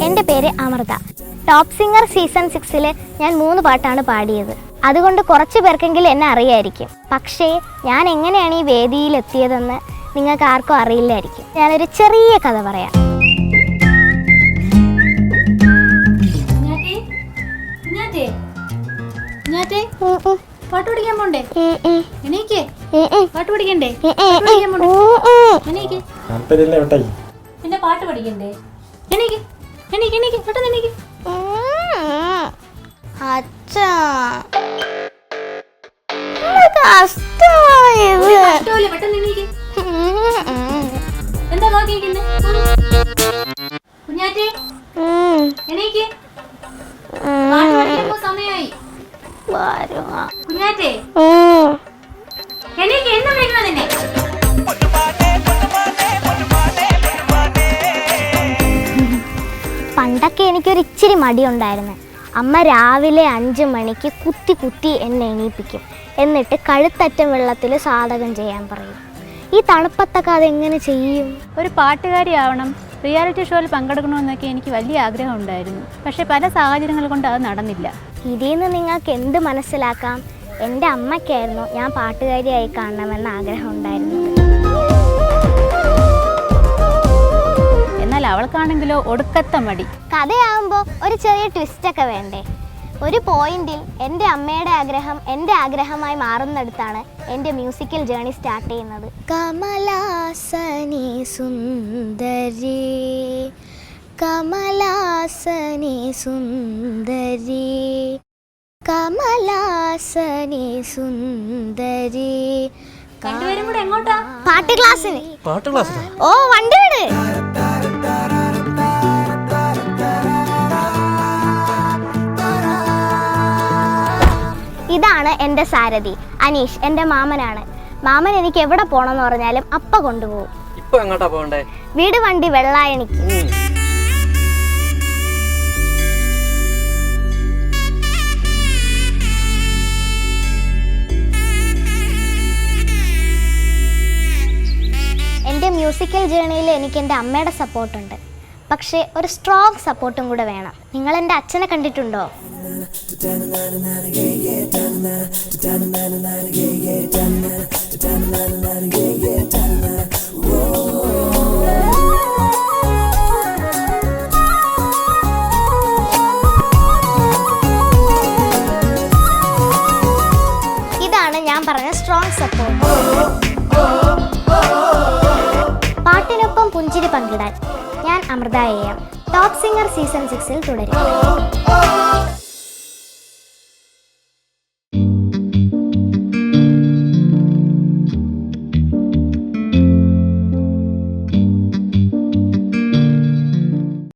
എൻ്റെ പേര് Amrita. Top singer season 6 ഞാൻ 3 പാട്ടാണ് പാടിയത്. അതുകൊണ്ട് കുറച്ച് പേർക്കെങ്കിലും എന്നെ അറിയായിരിക്കും. പക്ഷേ ഞാൻ എങ്ങനെയാണ് ഈ വേദിയിൽ എത്തിയതെന്ന് നിങ്ങൾക്ക് ആർക്കും അറിയില്ലായിരിക്കും. ഞാനൊരു ചെറിയ കഥ പറയാം. പാട്ട് പഠിക്കാൻ പോണ്ടേ? എനിക്ക് പാട്ട് പഠിക്കണ്ടേ? പിന്നെ പാട്ട് പഠിക്കണ്ടേ? എനിക്ക് എനിക്ക് എനിക്ക് പെട്ടെന്ന് എനിക്ക് പെട്ടെന്ന് എനിക്ക് എന്താ നോക്കിയിരിക്കുന്നേ? കുഞ്ഞാറ്റേ എനിക്ക് പാട്ട് പഠിക്കുമ്പോ സമയമായി. കുഞ്ഞാറ്റേ എനിക്ക് എന്ന് വിളിക്കണം നിന്നെ? പണ്ടൊക്കെ എനിക്കൊരു ഇച്ചിരി മടിയുണ്ടായിരുന്നു. അമ്മ രാവിലെ 5 മണിക്ക് കുത്തി കുത്തി എന്നെ എണീപ്പിക്കും. എന്നിട്ട് കഴുത്തറ്റം വെള്ളത്തിൽ സാധകം ചെയ്യാൻ പറയും. ഈ തണുപ്പത്തൊക്കെ അതെങ്ങനെ ചെയ്യും? ഒരു പാട്ടുകാരിയാവണം, റിയാലിറ്റി ഷോയിൽ പങ്കെടുക്കണമെന്നൊക്കെ എനിക്ക് വലിയ ആഗ്രഹം ഉണ്ടായിരുന്നു. പക്ഷെ പല സാഹചര്യങ്ങൾ കൊണ്ട് അത് നടന്നില്ല. ഇതിൽ നിന്ന് നിങ്ങൾക്ക് എന്ത് മനസ്സിലാക്കാം? എൻ്റെ അമ്മയ്ക്കായിരുന്നു ഞാൻ പാട്ടുകാരിയായി കാണണമെന്ന് ആഗ്രഹം ഉണ്ടായിരുന്നത്. എന്നാൽ അവൾക്കാണെങ്കിലോ ഒടുക്കത്തെ മടി. കഥയാകുമ്പോൾ ഒരു ചെറിയ ട്വിസ്റ്റൊക്കെ വേണ്ടേ? ഒരു പോയിന്റിൽ എൻ്റെ അമ്മയുടെ ആഗ്രഹം എൻ്റെ ആഗ്രഹമായി മാറുന്നിടത്താണ് എൻ്റെ മ്യൂസിക്കൽ ജേണി സ്റ്റാർട്ട് ചെയ്യുന്നത്. കമലാസനി സുന്ദരി കമലാസനി സുന്ദരി കമലാസനി സുന്ദരി. രണ്ടുപേരും കൂടെ എങ്ങോട്ടാ? പാട്ട് ക്ലാസ്സിന്. ഓ, വണ്ടി വിട്. ഇതാണ് എൻ്റെ സാരഥി അനീഷ്, എൻ്റെ മാമനാണ്. മാമൻ എനിക്ക് എവിടെ പോകണമെന്ന് പറഞ്ഞാലും അപ്പ കൊണ്ടുപോകും. ഇപ്പൊ എങ്ങോട്ടാ പോകണ്ടേ? വീട് വണ്ടി വെള്ളായണിക്ക്. എൻ്റെ മ്യൂസിക്കൽ ജേണിയിൽ എനിക്ക് എൻ്റെ അമ്മയുടെ സപ്പോർട്ടുണ്ട്. പക്ഷേ ഒരു സ്ട്രോങ് സപ്പോർട്ടും കൂടെ വേണം. നിങ്ങൾ എൻ്റെ അച്ഛനെ കണ്ടിട്ടുണ്ടോ? ഇതാണ് ഞാൻ പറഞ്ഞ സ്ട്രോങ് സപ്പോർട്ട്. പാട്ടിനൊപ്പം പുഞ്ചിരി പങ്കിടാൻ ഞാൻ Amrutha AM top singer season 6 തുടരും.